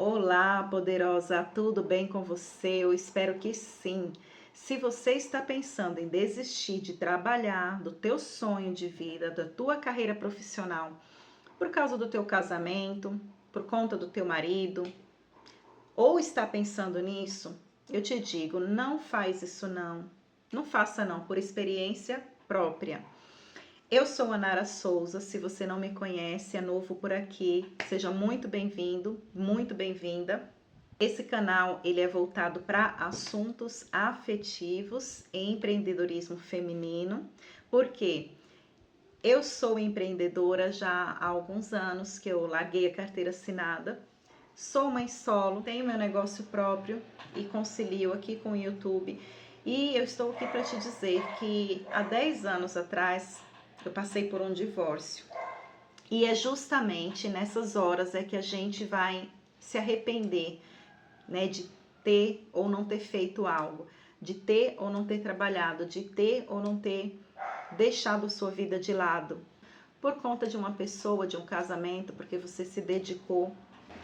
Olá, poderosa, tudo bem com você? Eu espero que sim. Se você está pensando em desistir de trabalhar, do teu sonho de vida, da tua carreira profissional, por causa do teu casamento, por conta do teu marido, ou está pensando nisso, eu te digo, não faz isso não. Não faça não, por experiência própria. Eu sou a Nara Souza, se você não me conhece, é novo por aqui, seja muito bem-vindo, muito bem-vinda. Esse canal ele é voltado para assuntos afetivos e empreendedorismo feminino, porque eu sou empreendedora já há alguns anos que eu larguei a carteira assinada, sou mãe solo, tenho meu negócio próprio e concilio aqui com o YouTube. E eu estou aqui para te dizer que há 10 anos atrás eu passei por um divórcio. E é justamente nessas horas é que a gente vai se arrepender, né, de ter ou não ter feito algo, de ter ou não ter trabalhado, de ter ou não ter deixado sua vida de lado, por conta de uma pessoa, de um casamento, porque você se dedicou.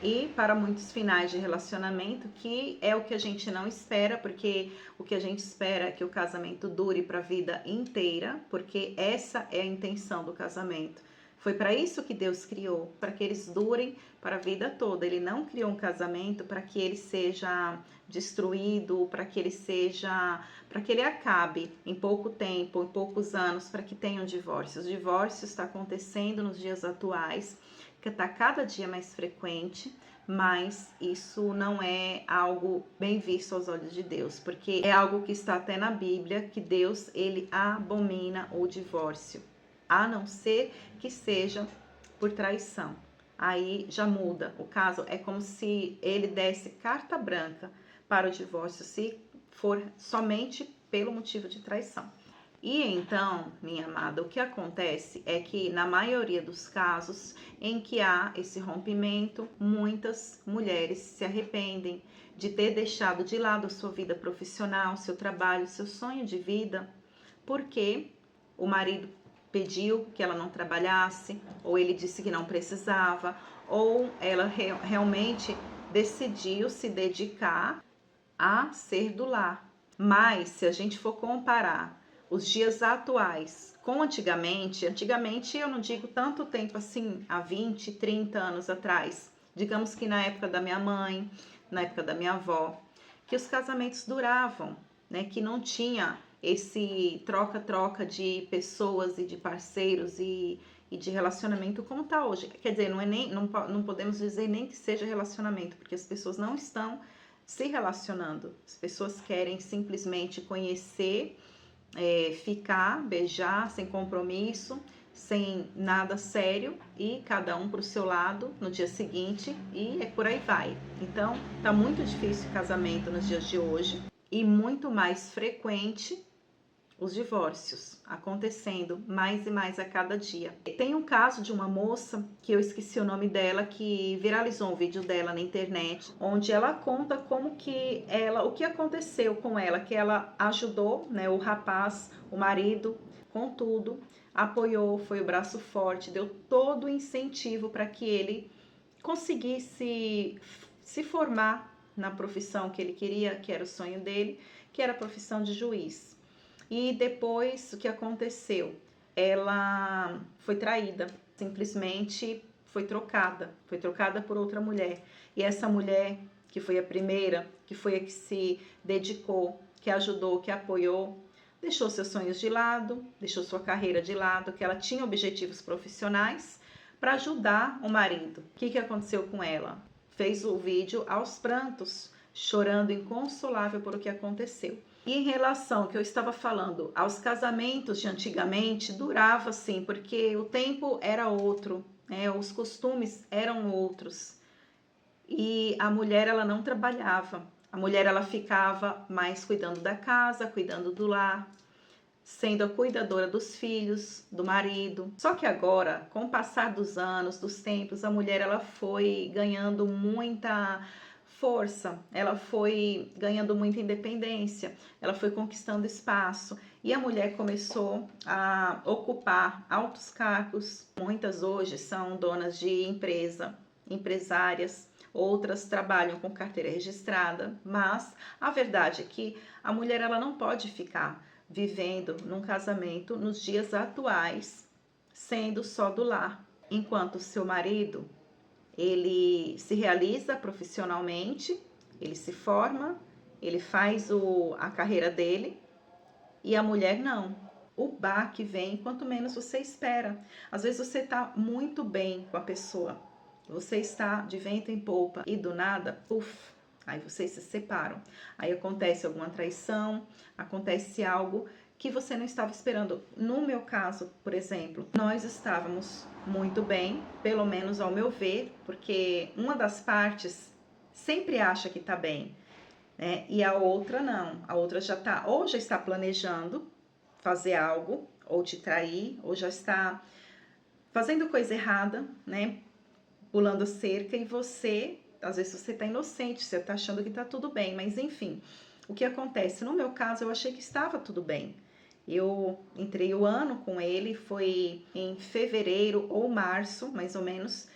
E para muitos finais de relacionamento, que é o que a gente não espera, porque o que a gente espera é que o casamento dure para a vida inteira, porque essa é a intenção do casamento. Foi para isso que Deus criou, para que eles durem para a vida toda. Ele não criou um casamento para que ele seja destruído, para que ele acabe em pouco tempo, em poucos anos, para que tenha um divórcio. O divórcio está acontecendo nos dias atuais, que está cada dia mais frequente, mas isso não é algo bem visto aos olhos de Deus, porque é algo que está até na Bíblia, que Deus ele abomina o divórcio, a não ser que seja por traição. Aí já muda. O caso é como se ele desse carta branca para o divórcio, se for somente pelo motivo de traição. E então, minha amada, o que acontece é que na maioria dos casos em que há esse rompimento, muitas mulheres se arrependem de ter deixado de lado a sua vida profissional, seu trabalho, seu sonho de vida, porque o marido pediu que ela não trabalhasse, ou ele disse que não precisava, ou ela realmente decidiu se dedicar a ser do lar. Mas se a gente for comparar os dias atuais com antigamente eu não digo tanto tempo assim, há 20, 30 anos atrás, digamos que na época da minha mãe, na época da minha avó, que os casamentos duravam, né? Que não tinha esse troca-troca de pessoas e de parceiros e de relacionamento como está hoje. Quer dizer, não podemos dizer nem que seja relacionamento, porque as pessoas não estão se relacionando. As pessoas querem simplesmente conhecer, ficar, beijar, sem compromisso, sem nada sério, e cada um para o seu lado no dia seguinte, e é por aí vai. Então, tá muito difícil o casamento nos dias de hoje e muito mais frequente os divórcios acontecendo mais e mais a cada dia. Tem um caso de uma moça, que eu esqueci o nome dela, que viralizou um vídeo dela na internet, onde ela conta como que o que aconteceu com ela, que ela ajudou, né, o rapaz, o marido, com tudo, apoiou, foi o braço forte, deu todo o incentivo para que ele conseguisse se formar na profissão que ele queria, que era o sonho dele, que era a profissão de juiz. E depois, o que aconteceu? Ela foi traída, simplesmente foi trocada por outra mulher. E essa mulher, que foi a primeira, que foi a que se dedicou, que ajudou, que apoiou, deixou seus sonhos de lado, deixou sua carreira de lado, que ela tinha objetivos profissionais, para ajudar o marido. O que aconteceu com ela? Fez o vídeo aos prantos, chorando inconsolável por o que aconteceu. E em relação ao que eu estava falando, aos casamentos de antigamente, durava assim, porque o tempo era outro, né? Os costumes eram outros. E a mulher, ela não trabalhava. A mulher, ela ficava mais cuidando da casa, cuidando do lar, sendo a cuidadora dos filhos, do marido. Só que agora, com o passar dos anos, dos tempos, a mulher, ela foi ganhando muita força, ela foi ganhando muita independência, ela foi conquistando espaço, e a mulher começou a ocupar altos cargos. Muitas hoje são donas de empresa, empresárias, outras trabalham com carteira registrada, mas a verdade é que a mulher ela não pode ficar vivendo num casamento nos dias atuais, sendo só do lar, enquanto o seu marido ele se realiza profissionalmente, ele se forma, ele faz a carreira dele e a mulher não. O baque vem quanto menos você espera. Às vezes você está muito bem com a pessoa, você está de vento em polpa e do nada, puf, aí vocês se separam. Aí acontece alguma traição, acontece algo que você não estava esperando. No meu caso, por exemplo, nós estávamos muito bem, pelo menos ao meu ver, porque uma das partes sempre acha que está bem, né? E a outra não. A outra já está, ou já está planejando fazer algo, ou te trair, ou já está fazendo coisa errada, né? Pulando cerca, e você, às vezes você está inocente, você está achando que está tudo bem, mas enfim, o que acontece? No meu caso, eu achei que estava tudo bem. Eu entrei o ano com ele, foi em fevereiro ou março, mais ou menos,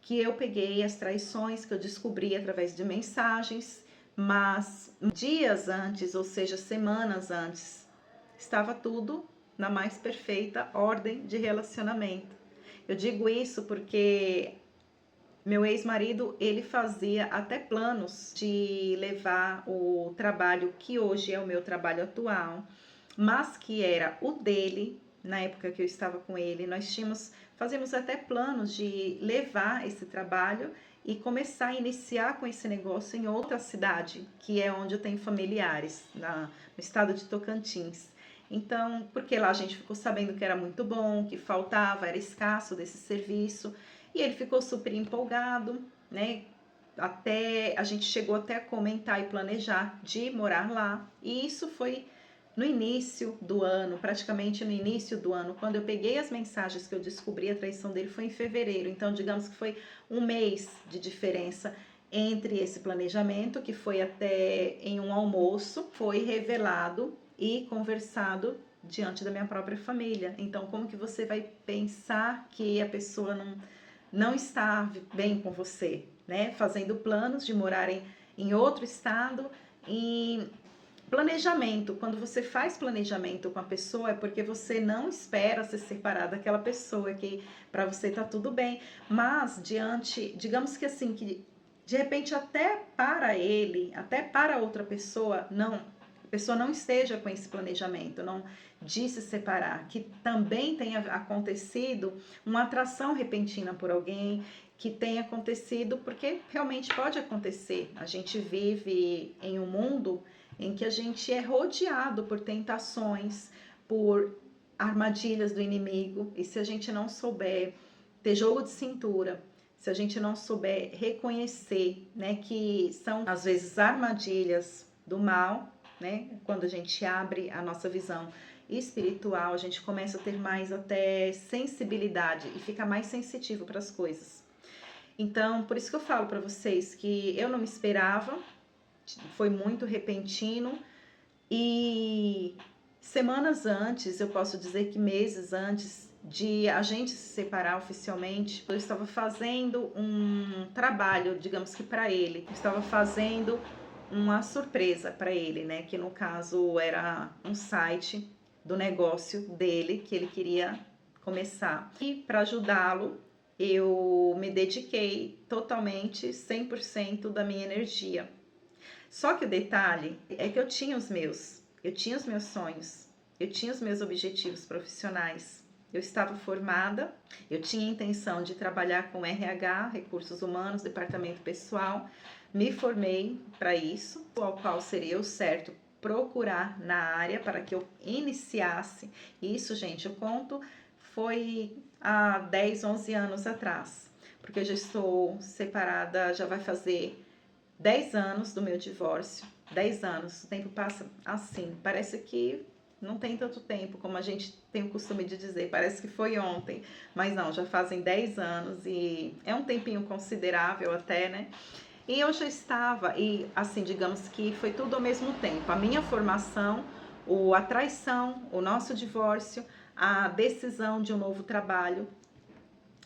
que eu peguei as traições que eu descobri através de mensagens, mas dias antes, ou seja, semanas antes, estava tudo na mais perfeita ordem de relacionamento. Eu digo isso porque meu ex-marido, ele fazia até planos de levar o trabalho que hoje é o meu trabalho atual, mas que era o dele, na época que eu estava com ele, fazíamos até planos de levar esse trabalho e começar a iniciar com esse negócio em outra cidade, que é onde eu tenho familiares, no estado de Tocantins. Então, porque lá a gente ficou sabendo que era muito bom, que faltava, era escasso desse serviço, e ele ficou super empolgado, né? A gente chegou até a comentar e planejar de morar lá, e isso foi no início do ano, praticamente no início do ano, quando eu peguei as mensagens que eu descobri a traição dele foi em fevereiro, então digamos que foi um mês de diferença entre esse planejamento, que foi até em um almoço, foi revelado e conversado diante da minha própria família. Então, como que você vai pensar que a pessoa não está bem com você, né? Fazendo planos de morarem em outro estado, em planejamento. Quando você faz planejamento com a pessoa é porque você não espera se separar daquela pessoa, que para você tá tudo bem, mas digamos que assim, que de repente até para ele, até para outra pessoa, a pessoa não esteja com esse planejamento, não de se separar, que também tenha acontecido uma atração repentina por alguém, que tenha acontecido, porque realmente pode acontecer. A gente vive em um mundo em que a gente é rodeado por tentações, por armadilhas do inimigo, e se a gente não souber ter jogo de cintura, se a gente não souber reconhecer, né, que são às vezes armadilhas do mal, né, quando a gente abre a nossa visão espiritual, a gente começa a ter mais até sensibilidade e fica mais sensitivo para as coisas. Então, por isso que eu falo para vocês que eu não me esperava, foi muito repentino, e semanas antes, eu posso dizer que meses antes de a gente se separar oficialmente, eu estava fazendo um trabalho, digamos que para ele, eu estava fazendo uma surpresa para ele, né? Que no caso era um site do negócio dele que ele queria começar. E para ajudá-lo, eu me dediquei totalmente, 100% da minha energia. Só que o detalhe é que eu tinha os meus sonhos, eu tinha os meus objetivos profissionais. Eu estava formada, eu tinha intenção de trabalhar com RH, recursos humanos, departamento pessoal. Me formei para isso, ao qual seria o certo procurar na área para que eu iniciasse. Isso, gente, eu conto, foi há 10, 11 anos atrás, porque eu já estou separada, já vai fazer 10 anos do meu divórcio. 10 anos, o tempo passa assim, parece que não tem tanto tempo, como a gente tem o costume de dizer, parece que foi ontem, mas não, já fazem 10 anos e é um tempinho considerável até, né? E eu já estava, e assim, digamos que foi tudo ao mesmo tempo, a minha formação, a traição, o nosso divórcio, a decisão de um novo trabalho,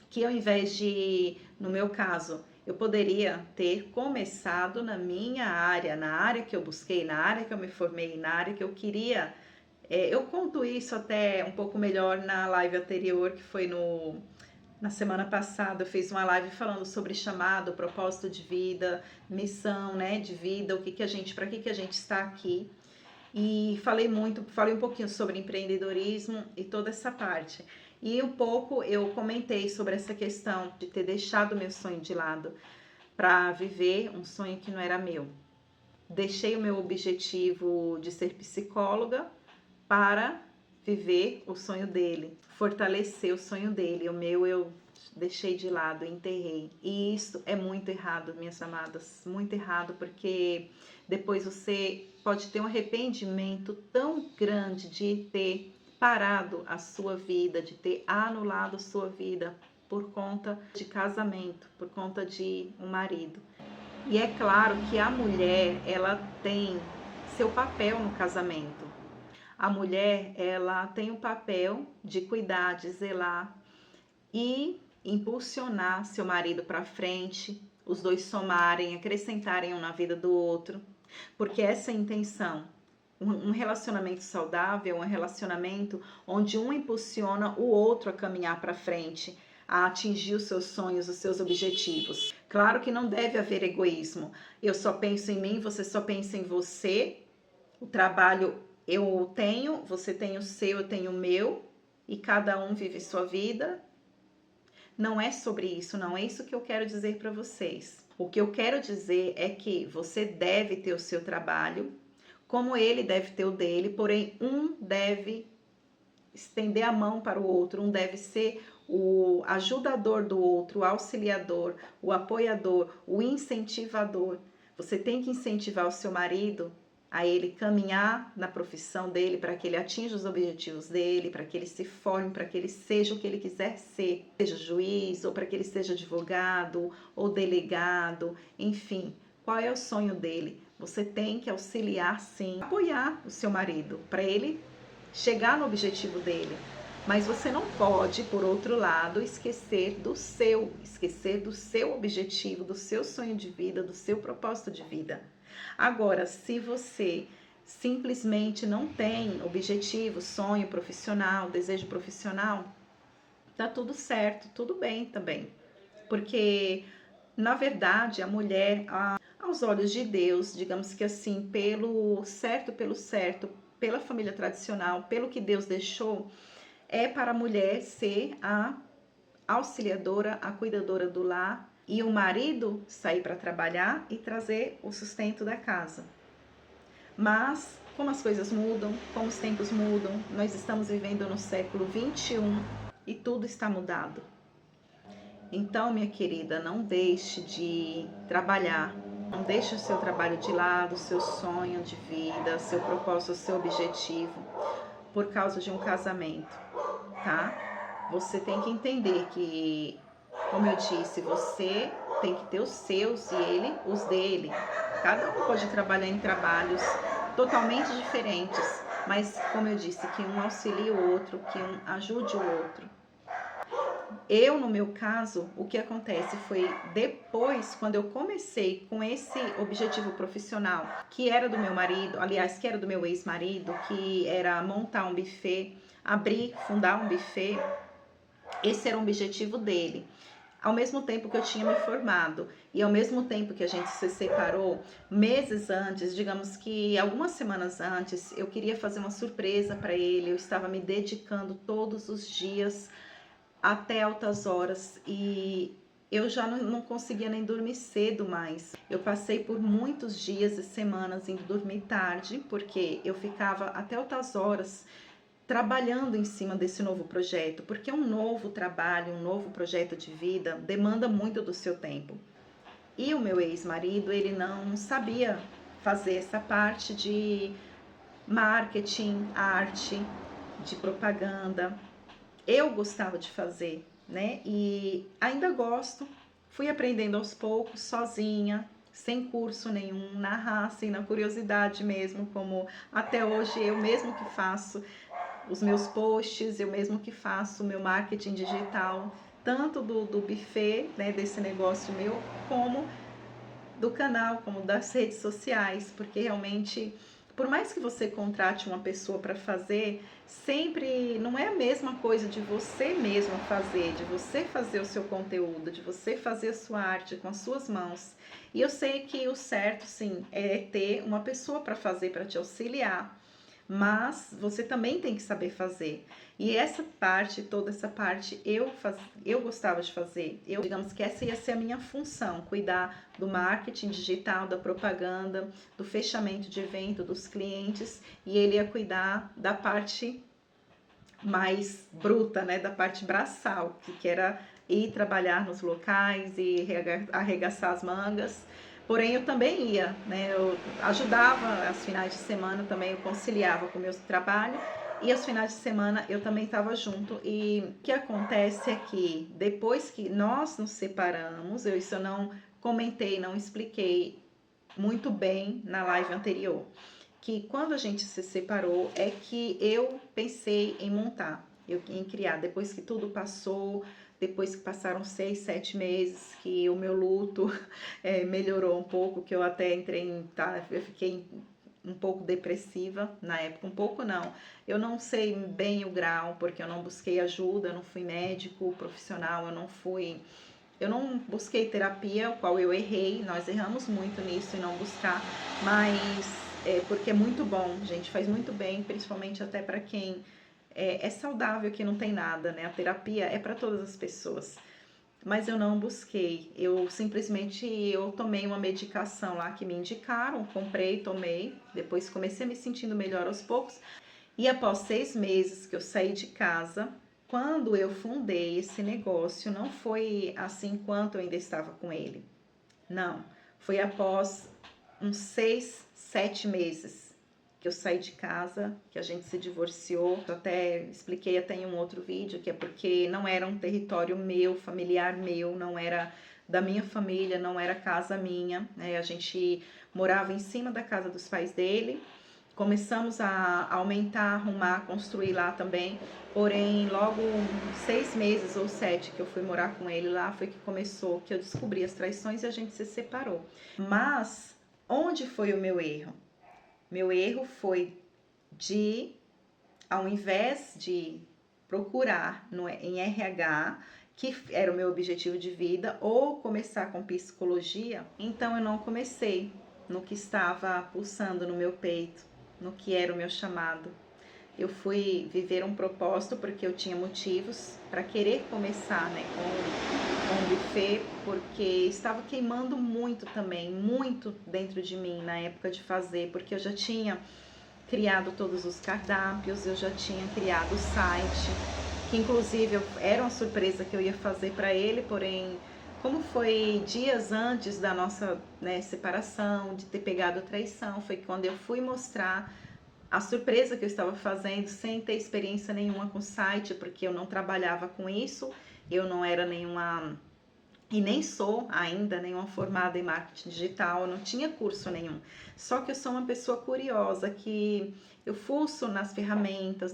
que ao invés de, no meu caso, Eu poderia ter começado na minha área, na área que eu busquei, na área que eu me formei, na área que eu queria. Eu conto isso até um pouco melhor na live anterior, que foi na semana passada. Eu fiz uma live falando sobre chamado, propósito de vida, missão, né, de vida, para que a gente está aqui. E falei um pouquinho sobre empreendedorismo e toda essa parte. E um pouco eu comentei sobre essa questão de ter deixado meu sonho de lado para viver um sonho que não era meu. Deixei o meu objetivo de ser psicóloga para viver o sonho dele, fortalecer o sonho dele. O meu eu deixei de lado, enterrei. E isso é muito errado, minhas amadas, muito errado, porque depois você pode ter um arrependimento tão grande de ter parado a sua vida, de ter anulado a sua vida por conta de casamento, por conta de um marido. E é claro que a mulher, ela tem seu papel no casamento. A mulher, ela tem o papel de cuidar, de zelar e impulsionar seu marido para frente, os dois somarem, acrescentarem um na vida do outro, porque essa é a intenção. Um relacionamento saudável, um relacionamento onde um impulsiona o outro a caminhar para frente, a atingir os seus sonhos, os seus objetivos. Claro que não deve haver egoísmo. Eu só penso em mim, você só pensa em você. O trabalho eu tenho, você tem o seu, eu tenho o meu, e cada um vive sua vida. Não é sobre isso, não é isso que eu quero dizer para vocês. O que eu quero dizer é que você deve ter o seu trabalho, como ele deve ter o dele, porém um deve estender a mão para o outro, um deve ser o ajudador do outro, o auxiliador, o apoiador, o incentivador. Você tem que incentivar o seu marido a ele caminhar na profissão dele, para que ele atinja os objetivos dele, para que ele se forme, para que ele seja o que ele quiser ser, seja juiz, ou para que ele seja advogado, ou delegado, enfim, qual é o sonho dele? Você tem que auxiliar, sim, apoiar o seu marido, para ele chegar no objetivo dele. Mas você não pode, por outro lado, esquecer do seu objetivo, do seu sonho de vida, do seu propósito de vida. Agora, se você simplesmente não tem objetivo, sonho profissional, desejo profissional, tá tudo certo, tudo bem também. Porque, na verdade, a mulher, aos olhos de Deus, digamos que assim, pelo certo, pela família tradicional, pelo que Deus deixou, é para a mulher ser a auxiliadora, a cuidadora do lar, e o marido sair para trabalhar e trazer o sustento da casa. Mas, como as coisas mudam, como os tempos mudam, nós estamos vivendo no século 21 e tudo está mudado. Então, minha querida, não deixe de trabalhar, não deixe o seu trabalho de lado, o seu sonho de vida, seu propósito, o seu objetivo, por causa de um casamento, tá? Você tem que entender que, como eu disse, você tem que ter os seus e ele os dele. Cada um pode trabalhar em trabalhos totalmente diferentes, mas, como eu disse, que um auxilie o outro, que um ajude o outro. Eu, no meu caso, o que acontece foi depois, quando eu comecei com esse objetivo profissional, que era do meu marido, aliás, que era do meu ex-marido, que era montar um buffet, fundar um buffet, esse era o objetivo dele. Ao mesmo tempo que eu tinha me formado e ao mesmo tempo que a gente se separou, meses antes, digamos que algumas semanas antes, eu queria fazer uma surpresa para ele, eu estava me dedicando todos os dias até altas horas e eu já não conseguia nem dormir cedo mais. Eu passei por muitos dias e semanas indo dormir tarde, porque eu ficava até altas horas trabalhando em cima desse novo projeto, porque um novo trabalho, um novo projeto de vida demanda muito do seu tempo. E o meu ex-marido, ele não sabia fazer essa parte de marketing, arte, de propaganda. Eu gostava de fazer, né? E ainda gosto. Fui aprendendo aos poucos, sozinha, sem curso nenhum, na raça e na curiosidade mesmo, como até hoje eu mesmo que faço os meus posts, eu mesmo que faço o meu marketing digital, tanto do buffet, né, desse negócio meu, como do canal, como das redes sociais, porque realmente, por mais que você contrate uma pessoa para fazer, sempre não é a mesma coisa de você mesmo fazer, de você fazer o seu conteúdo, de você fazer a sua arte com as suas mãos. E eu sei que o certo, sim, é ter uma pessoa para fazer, para te auxiliar, mas você também tem que saber fazer. E essa parte, toda essa parte, eu gostava de fazer. Digamos que essa ia ser a minha função, cuidar do marketing digital, da propaganda, do fechamento de evento, dos clientes, e ele ia cuidar da parte mais bruta, né, da parte braçal, que era ir trabalhar nos locais e arregaçar as mangas. Porém, eu também ia, né? Eu ajudava aos finais de semana também, eu conciliava com o meu trabalho e aos finais de semana eu também estava junto. E o que acontece é que depois que nós nos separamos, isso eu não comentei, não expliquei muito bem na live anterior, que quando a gente se separou é que eu pensei em montar, em criar, depois que tudo passou, depois que passaram 6, 7 meses, que o meu luto melhorou um pouco, que eu até entrei em, eu fiquei um pouco depressiva na época, um pouco não, eu não sei bem o grau, porque eu não busquei ajuda, eu não fui médico profissional, eu não busquei terapia, o qual eu errei, nós erramos muito nisso em não buscar, mas porque é muito bom, gente, faz muito bem, principalmente até para quem é saudável, que não tem nada, né? A terapia é para todas as pessoas. Mas eu não busquei, eu simplesmente eu tomei uma medicação lá que me indicaram, comprei, tomei, depois comecei a me sentindo melhor aos poucos. E após 6 meses que eu saí de casa, quando eu fundei esse negócio, não foi assim enquanto eu ainda estava com ele. Não, foi após uns 6, 7 meses que eu saí de casa, que a gente se divorciou. Eu até expliquei até em um outro vídeo que é porque não era um território meu, familiar meu, não era da minha família, não era casa minha, né? A gente morava em cima da casa dos pais dele. Começamos a aumentar, arrumar, construir lá também. Porém, logo 6 meses ou 7 que eu fui morar com ele lá, foi que começou, que eu descobri as traições e a gente se separou. Mas, onde foi o meu erro? Meu erro foi de, ao invés de procurar em RH, que era o meu objetivo de vida, ou começar com psicologia, então eu não comecei no que estava pulsando no meu peito, no que era o meu chamado. Eu fui viver um propósito porque eu tinha motivos para querer começar, né, com o buffet, porque estava queimando muito também, muito dentro de mim na época de fazer, porque eu já tinha criado todos os cardápios, eu já tinha criado o site, que inclusive era uma surpresa que eu ia fazer para ele, porém, como foi dias antes da nossa, né, separação, de ter pegado a traição, foi quando eu fui mostrar a surpresa que eu estava fazendo sem ter experiência nenhuma com site, porque eu não trabalhava com isso, eu não era nenhuma, e nem sou ainda nenhuma formada em marketing digital, eu não tinha curso nenhum. Só que eu sou uma pessoa curiosa, que eu fuço nas ferramentas,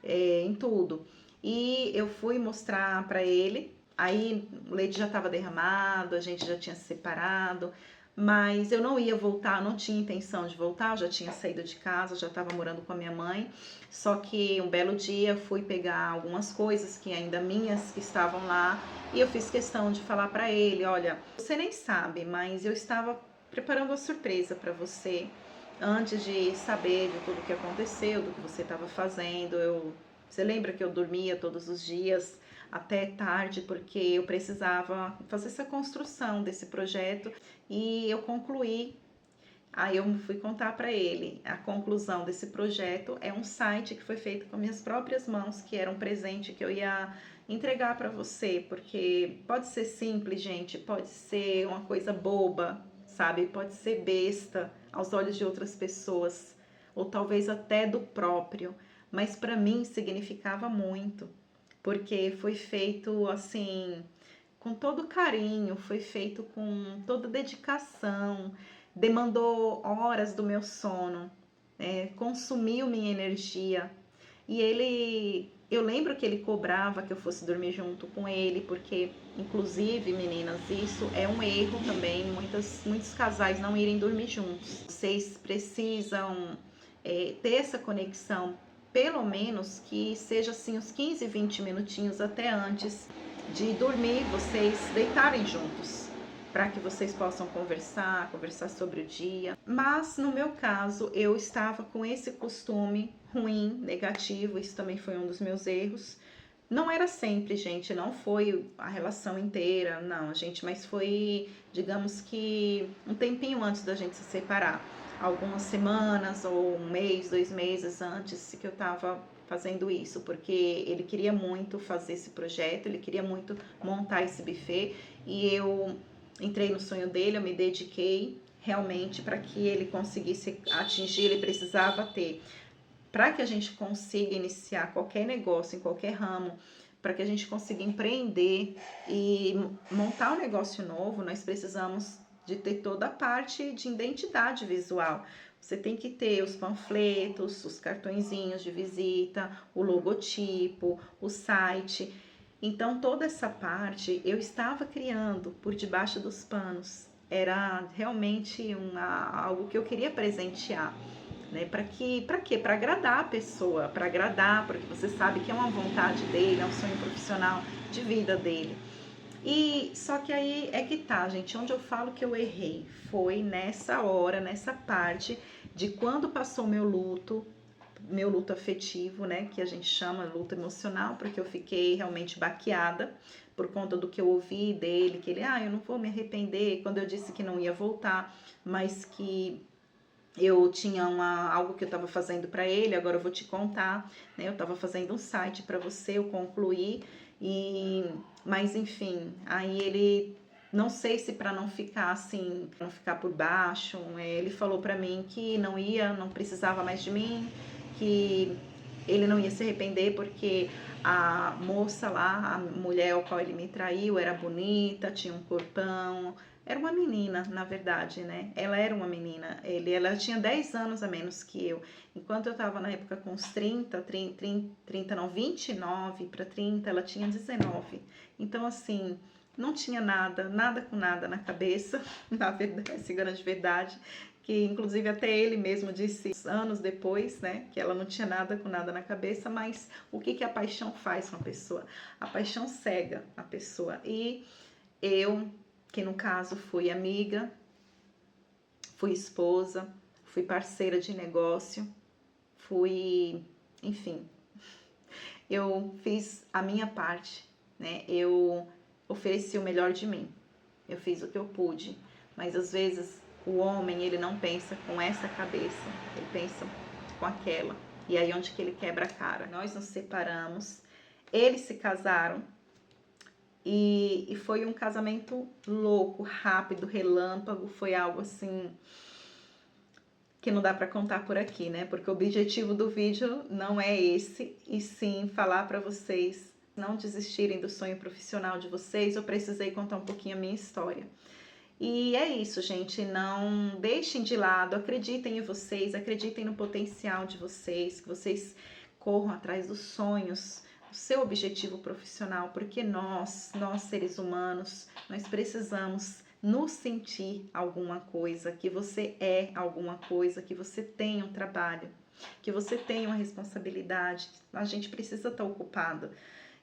em tudo. E eu fui mostrar para ele, aí o leite já estava derramado, a gente já tinha se separado, mas eu não ia voltar, não tinha intenção de voltar, eu já tinha saído de casa, já estava morando com a minha mãe. Só que um belo dia fui pegar algumas coisas que ainda minhas que estavam lá e eu fiz questão de falar para ele, olha, você nem sabe, mas eu estava preparando uma surpresa para você antes de saber de tudo que aconteceu, do que você estava fazendo. Você lembra que eu dormia todos os dias até tarde porque eu precisava fazer essa construção desse projeto e eu concluí. Aí eu fui contar para ele. A conclusão desse projeto é um site que foi feito com minhas próprias mãos, que era um presente que eu ia entregar para você, porque pode ser simples, gente, pode ser uma coisa boba, sabe? Pode ser besta aos olhos de outras pessoas, ou talvez até do próprio, mas para mim significava muito, porque foi feito assim com todo carinho, foi feito com toda dedicação, demandou horas do meu sono, consumiu minha energia. E Eu lembro que ele cobrava que eu fosse dormir junto com ele, porque, inclusive, meninas, isso é um erro também, muitos casais não irem dormir juntos. Vocês precisam ter essa conexão, pelo menos que seja assim uns 15, 20 minutinhos até antes de dormir, vocês deitarem juntos, para que vocês possam conversar sobre o dia. Mas no meu caso, eu estava com esse costume ruim, negativo, isso também foi um dos meus erros. Não era sempre, gente, não foi a relação inteira, não, gente, mas foi, digamos que um tempinho antes da gente se separar. Algumas semanas ou um mês, 2 meses antes que eu tava fazendo isso, porque ele queria muito fazer esse projeto, ele queria muito montar esse buffet e eu entrei no sonho dele, eu me dediquei realmente para que ele conseguisse atingir, ele precisava ter. Para que a gente consiga iniciar qualquer negócio, em qualquer ramo, para que a gente consiga empreender e montar um negócio novo, nós precisamos de ter toda a parte de identidade visual. Você tem que ter os panfletos, os cartõezinhos de visita, o logotipo, o site. Então, toda essa parte eu estava criando por debaixo dos panos. Era realmente algo que eu queria presentear, né? Para quê? Para agradar a pessoa, para agradar, porque você sabe que é uma vontade dele, é um sonho profissional de vida dele. E só que aí é que tá, gente, onde eu falo que eu errei foi nessa hora, nessa parte de quando passou meu luto afetivo, né, que a gente chama luto emocional, porque eu fiquei realmente baqueada por conta do que eu ouvi dele, que ele, eu não vou me arrepender, quando eu disse que não ia voltar, mas que eu tinha algo que eu estava fazendo para ele, agora eu vou te contar, né? Eu estava fazendo um site para você, eu concluí, mas enfim, aí ele, não sei se para não ficar assim, pra não ficar por baixo, ele falou para mim que não precisava mais de mim, que ele não ia se arrepender porque a moça lá, a mulher ao qual ele me traiu, era bonita, tinha um corpão, era uma menina, na verdade, né? Ela era uma menina. Ela tinha 10 anos a menos que eu. Enquanto eu tava na época com uns 30 não, 29 para 30, ela tinha 19. Então, assim, não tinha nada com nada na cabeça, na verdade, essa grande verdade, que inclusive até ele mesmo disse anos depois, né, que ela não tinha nada com nada na cabeça, mas o que a paixão faz com a pessoa? A paixão cega a pessoa. E eu, que no caso fui amiga, fui esposa, fui parceira de negócio, enfim, eu fiz a minha parte, né? Eu ofereci o melhor de mim, eu fiz o que eu pude, mas às vezes o homem, ele não pensa com essa cabeça, ele pensa com aquela, e aí onde que ele quebra a cara. Nós nos separamos, eles se casaram, e foi um casamento louco, rápido, relâmpago, foi algo assim que não dá para contar por aqui, né? Porque o objetivo do vídeo não é esse, e sim falar para vocês não desistirem do sonho profissional de vocês. Eu precisei contar um pouquinho a minha história. E é isso, gente, não deixem de lado, acreditem em vocês, acreditem no potencial de vocês, que vocês corram atrás dos sonhos, do seu objetivo profissional, porque nós seres humanos, nós precisamos nos sentir alguma coisa, que você é alguma coisa, que você tem um trabalho, que você tem uma responsabilidade, a gente precisa estar ocupado.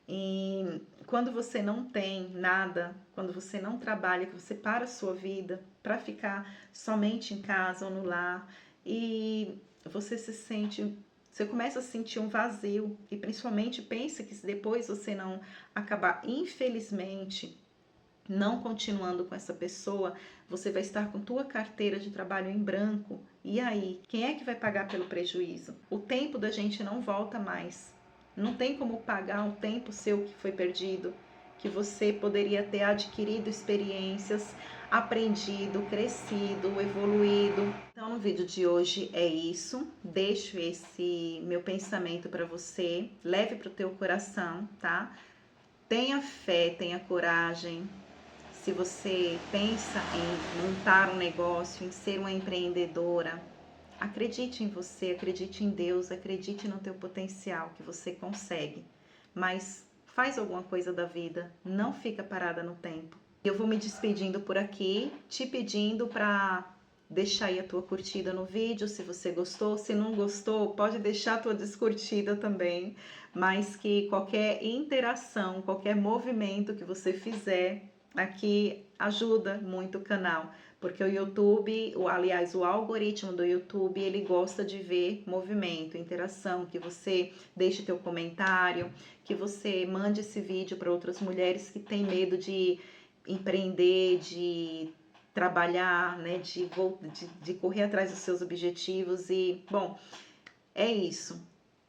E quando você não tem nada, quando você não trabalha, que você para a sua vida para ficar somente em casa ou no lar, e você começa a sentir um vazio, e principalmente pensa que se depois você não acabar, infelizmente, não continuando com essa pessoa, você vai estar com tua carteira de trabalho em branco. E aí, quem é que vai pagar pelo prejuízo? O tempo da gente não volta mais. Não tem como pagar o tempo seu que foi perdido, que você poderia ter adquirido experiências, aprendido, crescido, evoluído. Então, no vídeo de hoje é isso. Deixo esse meu pensamento para você. Leve para o teu coração, tá? Tenha fé, tenha coragem. Se você pensa em montar um negócio, em ser uma empreendedora, acredite em você, acredite em Deus, acredite no teu potencial, que você consegue. mas faz alguma coisa da vida, não fica parada no tempo. Eu vou me despedindo por aqui, te pedindo para deixar aí a tua curtida no vídeo, se você gostou. Se não gostou, pode deixar a tua descurtida também, mas que qualquer interação, qualquer movimento que você fizer aqui ajuda muito o canal, porque o YouTube, aliás, o algoritmo do YouTube, ele gosta de ver movimento, interação, que você deixe teu comentário, que você mande esse vídeo para outras mulheres que têm medo de empreender, de trabalhar, né, de correr atrás dos seus objetivos. E, bom, é isso.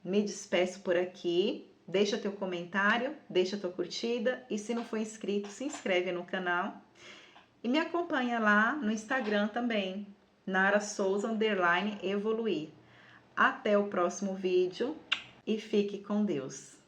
Me despeço por aqui. Deixa teu comentário, deixa tua curtida e se não for inscrito, se inscreve no canal. E me acompanha lá no Instagram também, Nara Souza _evoluir. Até o próximo vídeo e fique com Deus.